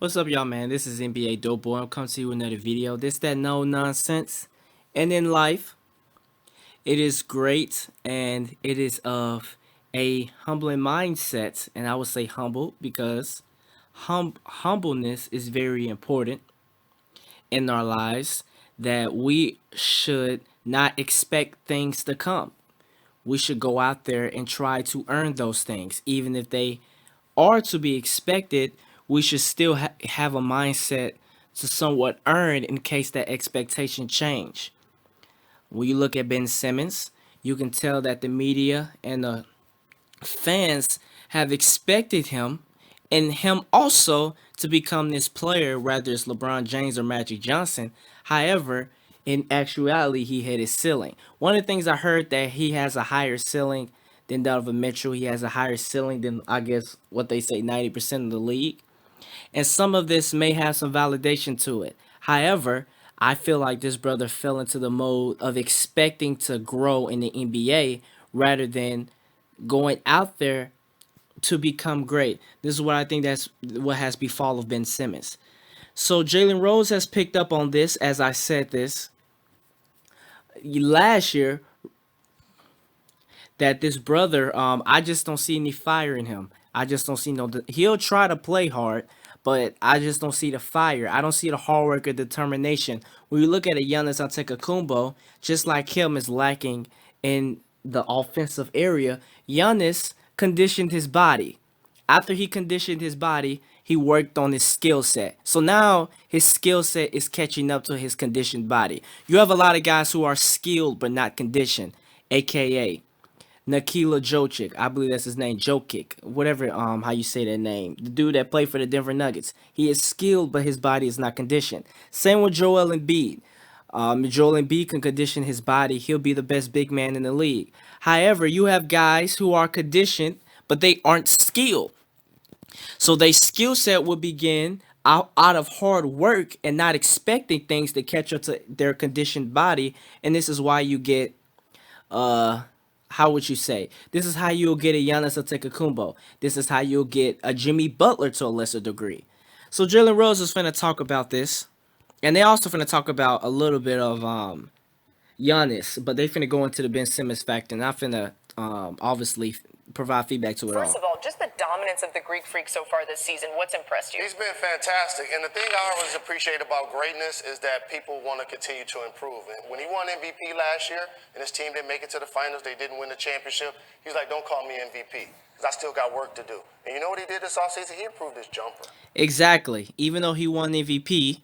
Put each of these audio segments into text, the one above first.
What's up, y'all, man? This is NBA Dope Boy. I'm coming to you with another video. This that no nonsense. And in life, it is great and it is of a humbling mindset. And I would say humble because humbleness is very important in our lives, that we should not expect things to come. We should go out there and try to earn those things. Even if they are to be expected, we should still have a mindset to somewhat earn in case that expectation change. When you look at Ben Simmons, you can tell that the media and the fans have expected him and him also to become this player, whether it's LeBron James or Magic Johnson. However, in actuality, he hit his ceiling. One of the things I heard that he has a higher ceiling than Donovan Mitchell. He has a higher ceiling than, I guess, what they say 90% of the league. And some of this may have some validation to it. However, I feel like this brother fell into the mode of expecting to grow in the NBA rather than going out there to become great. This is what I think that's what has befall of Ben Simmons. So Jalen Rose has picked up on this, as I said this last year, that this brother, I just don't see any fire in him. I just don't see no. He'll try to play hard, but I just don't see the fire. I don't see the hard work or determination. When you look at a Giannis Antetokounmpo, just like him is lacking in the offensive area. Giannis conditioned his body. After he conditioned his body, he worked on his skill set. So now his skill set is catching up to his conditioned body. You have a lot of guys who are skilled but not conditioned, aka Nikola Jokic. I believe that's his name, Jokic, whatever how you say that name. The dude that played for the Denver Nuggets. He is skilled, but his body is not conditioned. Same with Joel Embiid. Joel Embiid can condition his body. He'll be the best big man in the league. However, you have guys who are conditioned, but they aren't skilled. So their skill set will begin out of hard work and not expecting things to catch up to their conditioned body. And this is why you get how would you say? This is how you'll get a Giannis Antetokounmpo. This is how you'll get a Jimmy Butler to a lesser degree. So Jalen Rose is finna talk about this, and they also finna talk about a little bit of Giannis, but they finna go into the Ben Simmons factor, and I finna obviously provide feedback to it First all. of all, just the dominance of the Greek Freak so far this season. What's impressed you? He's been fantastic. And the thing I always appreciate about greatness is that people want to continue to improve. And when he won MVP last year and his team didn't make it to the finals, they didn't win the championship, he's like, don't call me MVP because I still got work to do. And you know what he did this offseason? He improved his jumper. Exactly. Even though he won MVP,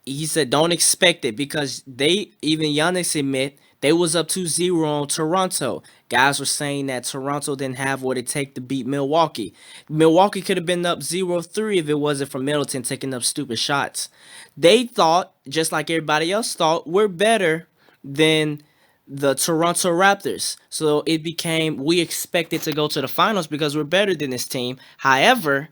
he said don't expect it because they even Giannis admit they was up 2-0 on Toronto. Guys were saying that Toronto didn't have what it take to beat Milwaukee. Milwaukee could have been up 0-3 if it wasn't for Middleton taking up stupid shots. They thought, just like everybody else thought, we're better than the Toronto Raptors. So it became we expected to go to the finals because we're better than this team. However,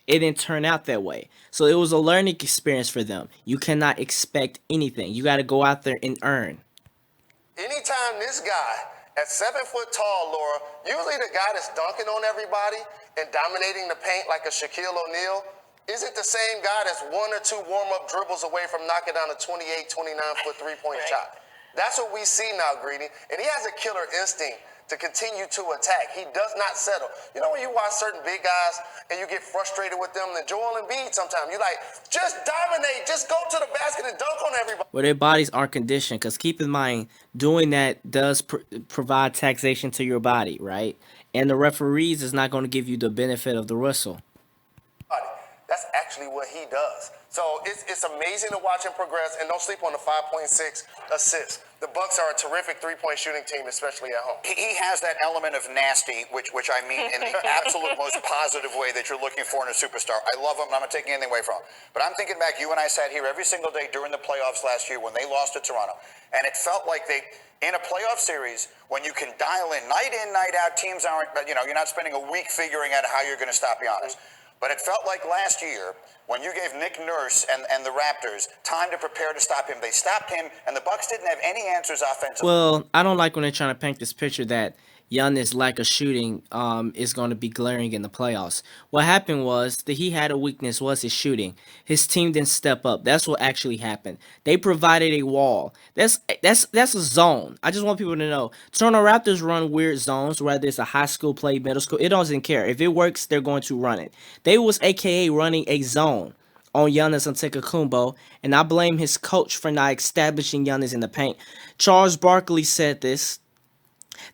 it didn't turn out that way. So it was a learning experience for them. You cannot expect anything. You got to go out there and earn. Anytime this guy at 7 foot tall, Laura, usually the guy that's dunking on everybody and dominating the paint like a Shaquille O'Neal, isn't the same guy that's one or two warm-up dribbles away from knocking down a 28, 29-foot three-point shot. That's what we see now, Greedy. And he has a killer instinct to continue to attack. He does not settle. You know when you watch certain big guys and you get frustrated with them, and Joel Embiid sometimes, you're like, just dominate, just go to the basket and dunk on everybody. Where their bodies aren't conditioned. Because keep in mind, doing that does provide taxation to your body, right? And the referees is not going to give you the benefit of the whistle. That's actually what he does. So it's amazing to watch him progress, and don't sleep on the 5.6 assists. The Bucks are a terrific three-point shooting team, especially at home. He has that element of nasty, which I mean in the absolute most positive way that you're looking for in a superstar. I love him, and I'm not taking anything away from him. But I'm thinking back, you and I sat here every single day during the playoffs last year when they lost to Toronto, and it felt like in a playoff series, when you can dial in, night out, teams aren't, you're not spending a week figuring out how you're going to stop Giannis. But it felt like last year when you gave Nick Nurse and the Raptors time to prepare to stop him. They stopped him, and the Bucks didn't have any answers offensively. Well, I don't like when they're trying to paint this picture that Giannis' lack of shooting is going to be glaring in the playoffs. What happened was that he had a weakness was his shooting. His team didn't step up. That's what actually happened. They provided a wall. That's a zone. I just want people to know. Toronto Raptors run weird zones, whether it's a high school play, middle school. It doesn't care. If it works, they're going to run it. They was AKA running a zone on Giannis Antetokounmpo, and I blame his coach for not establishing Giannis in the paint. Charles Barkley said this,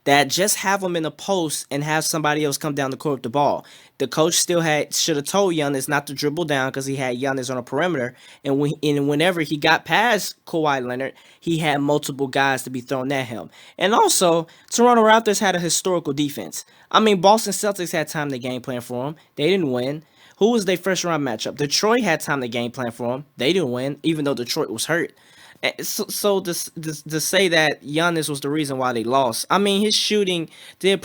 that just have him in the post and have somebody else come down the court with the ball. The coach still had should have told Giannis not to dribble down because he had Giannis on a perimeter, and whenever he got past Kawhi Leonard, he had multiple guys to be thrown at him. And also, Toronto Raptors had a historical defense. I mean, Boston Celtics had time to game plan for them. They didn't win. Who was their first round matchup? Detroit had time to game plan for them. They didn't win, even though Detroit was hurt. So to say that Giannis was the reason why they lost, I mean his shooting did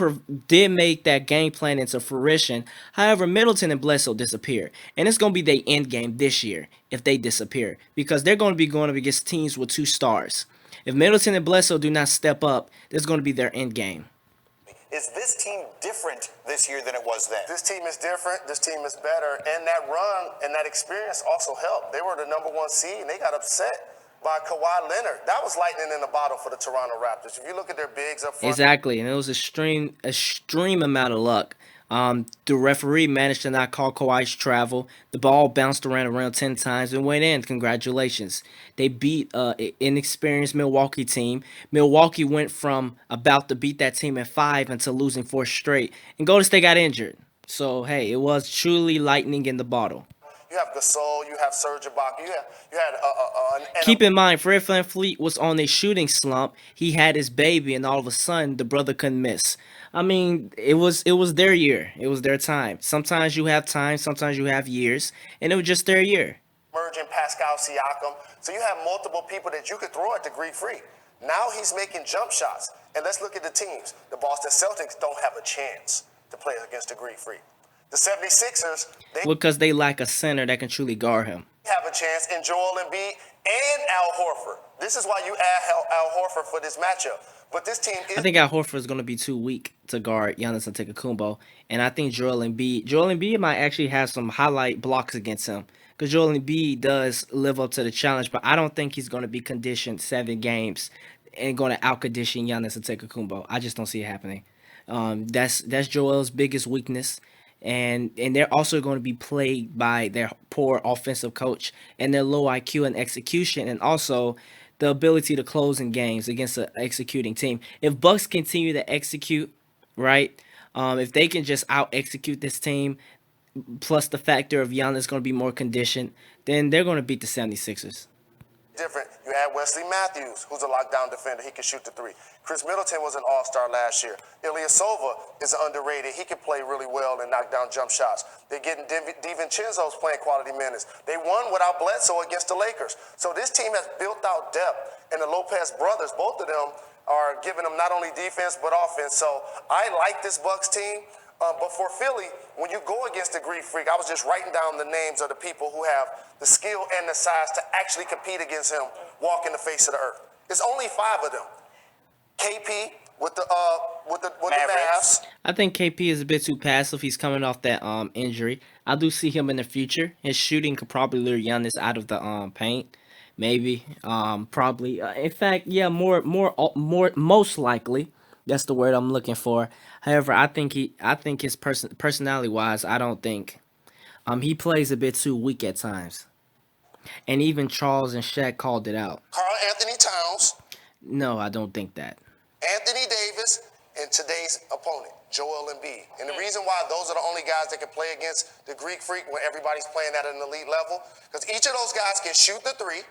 make that game plan into fruition. However, Middleton and Bledsoe disappeared, and it's gonna be their end game this year if they disappear because they're going to be going up against teams with two stars. If Middleton and Bledsoe do not step up, that's going to be their end game. Is this team different this year than it was then? This team is different. This team is better. And that run and that experience also helped. They were the number one seed, and they got upset by Kawhi Leonard. That was lightning in the bottle for the Toronto Raptors. If you look at their bigs up front. Exactly, and it was extreme amount of luck. The referee managed to not call Kawhi's travel. The ball bounced around 10 times and went in. Congratulations. They beat inexperienced Milwaukee team. Milwaukee went from about to beat that team at 5 until losing 4 straight. And Golden State got injured. So, hey, it was truly lightning in the bottle. You have Gasol, you have Serge Ibaka, you had Keep in mind, Fred VanVleet was on a shooting slump. He had his baby, and all of a sudden, the brother couldn't miss. I mean, it was their year. It was their time. Sometimes you have time, sometimes you have years, and it was just their year. emerging Pascal Siakam. So you have multiple people that you could throw at the Greek Freak. Now he's making jump shots. And let's look at the teams. The Boston Celtics don't have a chance to play against the Greek Freak. The 76ers, they Because they lack a center that can truly guard him. have a chance in Joel Embiid and Al Horford. This is why you add Al Horford for this matchup. But this team I is think Al Horford is going to be too weak to guard Giannis Antetokounmpo, and I think Joel Embiid might actually have some highlight blocks against him because Joel Embiid does live up to the challenge, but I don't think he's going to be conditioned 7 games and going to outcondition Giannis Antetokounmpo. I just don't see it happening. That's Joel's biggest weakness. And they're also going to be plagued by their poor offensive coach and their low IQ and execution, and also the ability to close in games against an executing team. If Bucks continue to execute, right, if they can just out execute this team, plus the factor of Giannis going to be more conditioned, then they're going to beat the 76ers. different. You add Wesley Matthews, who's a lockdown defender. He can shoot the three. Chris Middleton was an all-star last year. Ilyasova is underrated. He can play really well and knock down jump shots. They're getting DiVincenzo's playing quality minutes. They won without Bledsoe against the Lakers. So this team has built out depth. And the Lopez brothers, both of them, are giving them not only defense but offense. So I like this Bucks team. But for Philly, when you go against the Greek Freak, I was just writing down the names of the people who have the skill and the size to actually compete against him, walk in the face of the earth. There's only 5 of them. KP with the Mavs. I think KP is a bit too passive. He's coming off that injury. I do see him in the future. His shooting could probably lure Giannis out of the paint. Maybe, probably. In fact, yeah, most likely. That's the word I'm looking for. However, I think his personality wise, I don't think he plays a bit too weak at times. And even Charles and Shaq called it out. Karl Anthony Towns, No, I don't think that. Anthony Davis, and today's opponent, Joel Embiid. And the reason why those are the only guys that can play against the Greek Freak when everybody's playing at an elite level, because each of those guys can shoot the three,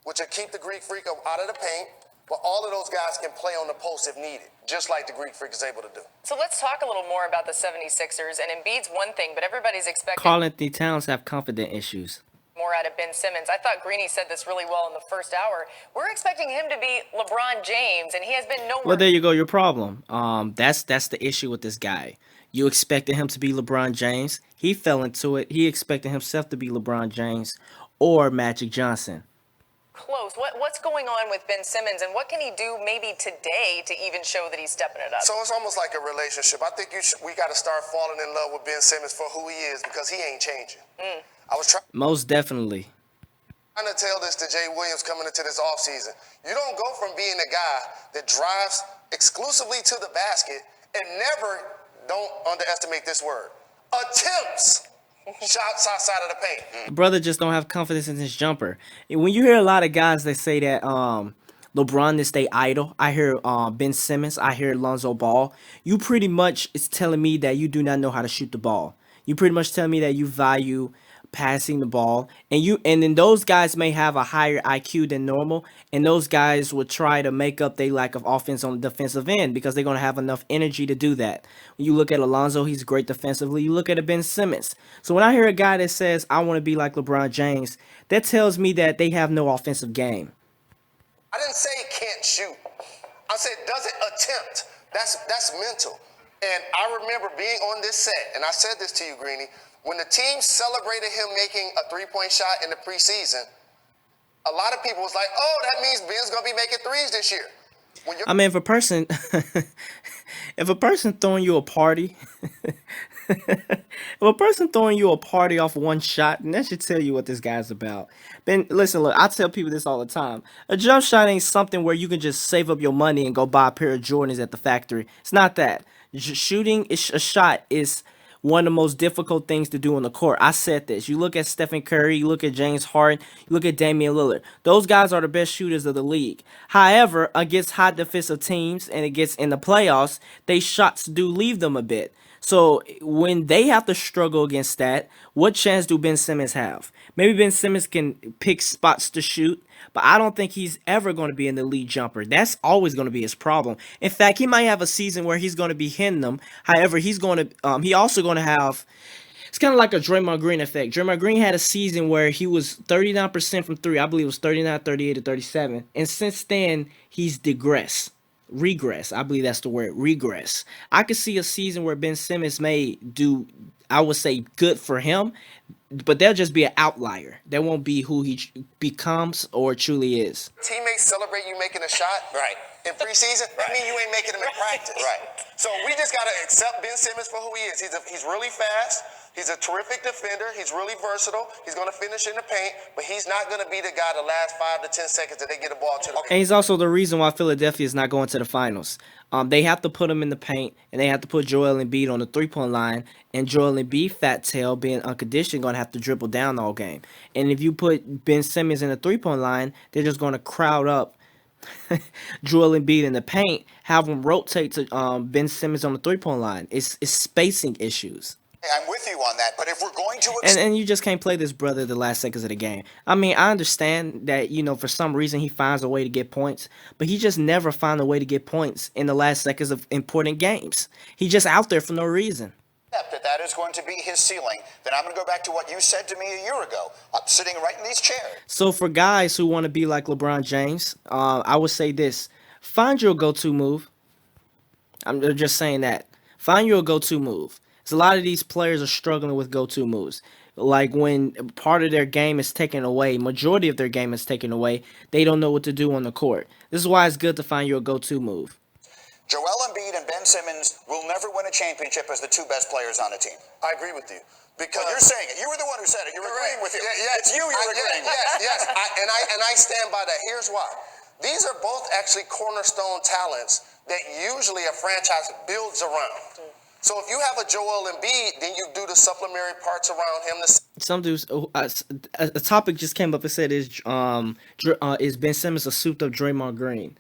which will keep the Greek Freak out of the paint. But all of those guys can play on the post if needed, just like the Greek Freak is able to do. So let's talk a little more about the 76ers. And Embiid's one thing, but everybody's expecting Karl Anthony Towns have confident issues. more out of Ben Simmons. I thought Greeny said this really well in the first hour. We're expecting him to be LeBron James, and he has been nowhere. Well, there you go. Your problem. That's the issue with this guy. You expected him to be LeBron James. He fell into it. He expected himself to be LeBron James or Magic Johnson. close. What's going on with Ben Simmons, and what can he do maybe today to even show that he's stepping it up? So it's almost like a relationship. I think we got to start falling in love with Ben Simmons for who he is, because he ain't changing. I was trying Most definitely. to tell this to Jay Williams coming into this offseason. You don't go from being a guy that drives exclusively to the basket and never, don't underestimate this word, attempts shots outside of the paint. Brother just don't have confidence in his jumper. When you hear a lot of guys that say that LeBron is their idol, I hear Ben Simmons, I hear Lonzo Ball. You pretty much is telling me that you do not know how to shoot the ball. You pretty much telling me that you value passing the ball, and then those guys may have a higher IQ than normal, and those guys would try to make up their lack of offense on the defensive end because they're gonna have enough energy to do that. When you look at Alonzo, he's great defensively. You look at a Ben Simmons. So when I hear a guy that says I want to be like LeBron James, that tells me that they have no offensive game. I didn't say he can't shoot. I said doesn't attempt. That's mental. And I remember being on this set, and I said this to you, Greeny, when the team celebrated him making a three-point shot in the preseason, a lot of people was like, oh, that means Ben's going to be making threes this year. I mean, if a person, if a person throwing you a party, if a person throwing you a party off one shot, then that should tell you what this guy's about. Ben, listen, look, I tell people this all the time. A jump shot ain't something where you can just save up your money and go buy a pair of Jordans at the factory. It's not that. Shooting a shot is one of the most difficult things to do on the court. I said this. You look at Stephen Curry, you look at James Harden, you look at Damian Lillard. Those guys are the best shooters of the league. However, against high defensive teams and against in the playoffs, they shots do leave them a bit. So when they have to struggle against that, what chance do Ben Simmons have? Maybe Ben Simmons can pick spots to shoot, but I don't think he's ever going to be an elite jumper. That's always going to be his problem. In fact, he might have a season where he's going to be hitting them. However, he also going to have. It's kind of like a Draymond Green effect. Draymond Green had a season where he was 39% from three. I believe it was 39, 38, or 37. And since then, he's regress. I believe that's the word, regress. I could see a season where Ben Simmons may do, I would say, good for him, but they'll just be an outlier. That won't be who he becomes or truly is. Teammates celebrate you making a shot in preseason. That means you ain't making them in practice. So we just got to accept Ben Simmons for who he is. He's really fast. He's a terrific defender. He's really versatile. He's going to finish in the paint, but he's not going to be the guy the last 5 to 10 seconds that they get a ball to. And he's also the reason why Philadelphia is not going to the finals. They have to put him in the paint, and they have to put Joel Embiid on the three-point line, and Joel Embiid, fat tail, being unconditioned, going to have to dribble down all game. And if you put Ben Simmons in the three-point line, they're just going to crowd up Joel Embiid in the paint, have him rotate to Ben Simmons on the three-point line. It's spacing issues. I'm with you on that, but if we're going to And you just can't play this brother the last seconds of the game. I mean, I understand that, for some reason he finds a way to get points, but he just never found a way to get points in the last seconds of important games. He just out there for no reason. that is going to be his ceiling, then I'm going to go back to what you said to me a year ago. I'm sitting right in these chairs. So for guys who want to be like LeBron James, I would say this. Find your go-to move. I'm just saying that. Find your go-to move. So a lot of these players are struggling with go-to moves. Like when part of their game is taken away, majority of their game is taken away, they don't know what to do on the court. This is why it's good to find your go-to move. Joel Embiid and Ben Simmons will never win a championship as the two best players on a team. I agree with you. Because you're saying it. You were the one who said it. You're agreeing with you. It's you're agreeing. Yes. I stand by that. Here's why. These are both actually cornerstone talents that usually a franchise builds around. So if you have a Joel Embiid, then you do the supplementary parts around him. Some dudes, a topic just came up and said, is Ben Simmons a souped up Draymond Green?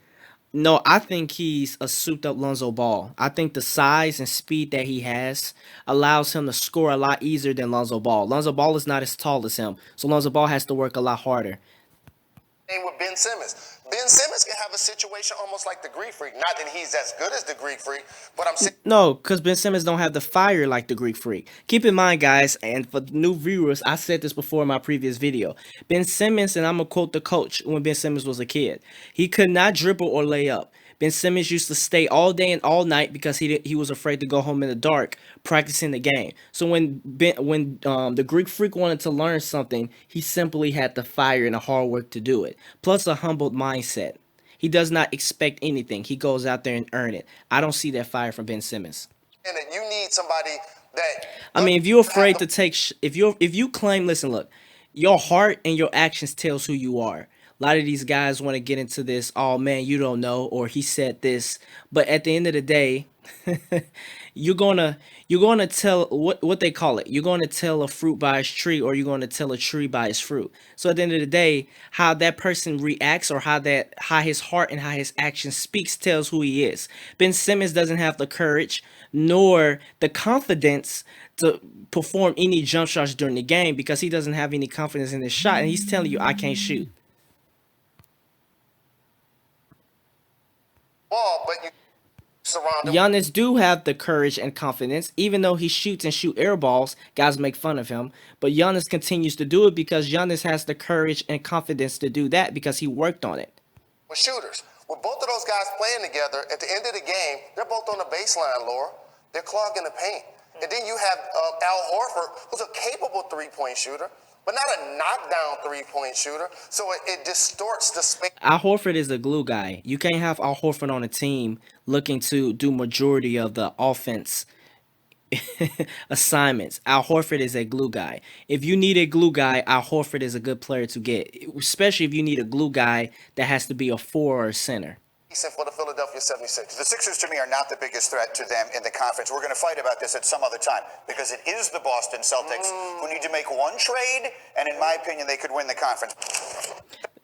No, I think he's a souped up Lonzo Ball. I think the size and speed that he has allows him to score a lot easier than Lonzo Ball. Lonzo Ball is not as tall as him, so Lonzo Ball has to work a lot harder. With Ben Simmons. Ben Simmons can have a situation almost like the Greek Freak. Not that he's as good as the Greek Freak, but I'm saying... No, because Ben Simmons don't have the fire like the Greek Freak. Keep in mind, guys, and for new viewers, I said this before in my previous video. Ben Simmons, and I'm going to quote the coach when Ben Simmons was a kid, he could not dribble or lay up. Ben Simmons used to stay all day and all night because he was afraid to go home in the dark practicing the game. So when the Greek Freak wanted to learn something, he simply had the fire and the hard work to do it. Plus a humbled mindset. He does not expect anything. He goes out there and earn it. I don't see that fire from Ben Simmons. And that you need somebody that. I mean, if you're afraid to take, if you claim, listen, look, your heart and your actions tells who you are. A lot of these guys want to get into this. Oh man, you don't know, or he said this. But at the end of the day, you're gonna you're gonna tell what they call it. You're gonna tell a fruit by its tree, or you're gonna tell a tree by its fruit. So at the end of the day, how that person reacts, or how his heart and how his action speaks tells who he is. Ben Simmons doesn't have the courage nor the confidence to perform any jump shots during the game because he doesn't have any confidence in his shot, and he's telling you, I can't shoot. Ball, but you surround him. Giannis do have the courage and confidence, even though he shoots and shoot air balls. Guys make fun of him, but Giannis continues to do it because Giannis has the courage and confidence to do that because he worked on it. With shooters. With both of those guys playing together, at the end of the game, they're both on the baseline, Laura. They're clogging the paint. And then you have Al Horford, who's a capable three-point shooter, but not a knockdown three-point shooter. So it distorts the space. Al Horford is a glue guy. You can't have Al Horford on a team looking to do majority of the offense assignments. Al Horford is a glue guy. If you need a glue guy, Al Horford is a good player to get, especially if you need a glue guy that has to be a 4 or a center. For the Philadelphia 76ers. The Sixers, to me, are not the biggest threat to them in the conference. We're going to fight about this at some other time because it is the Boston Celtics who need to make one trade, and in my opinion, they could win the conference.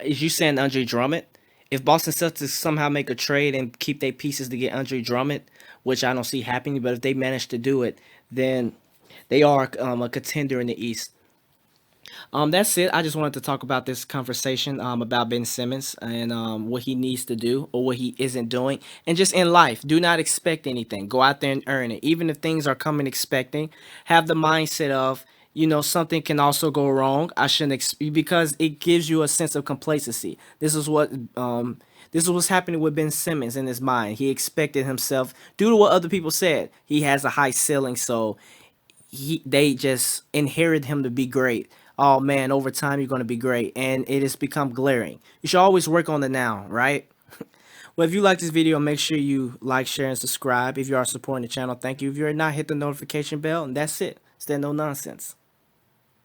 Is you saying Andre Drummond? If Boston Celtics somehow make a trade and keep their pieces to get Andre Drummond, which I don't see happening, but if they manage to do it, then they are a contender in the East. That's it. I just wanted to talk about this conversation about Ben Simmons and what he needs to do or what he isn't doing. And just in life, do not expect anything. Go out there and earn it. Even if things are coming expecting, have the mindset of, something can also go wrong. I shouldn't because it gives you a sense of complacency. This is what's happening with Ben Simmons in his mind. He expected himself, due to what other people said, he has a high ceiling, so they just inherit him to be great. Oh man, over time you're going to be great, and it has become glaring. You should always work on the now, right? Well, if you like this video, make sure you like, share, and subscribe. If you are supporting the channel, thank you. If you're not, hit the notification bell, and that's it. Stand no nonsense.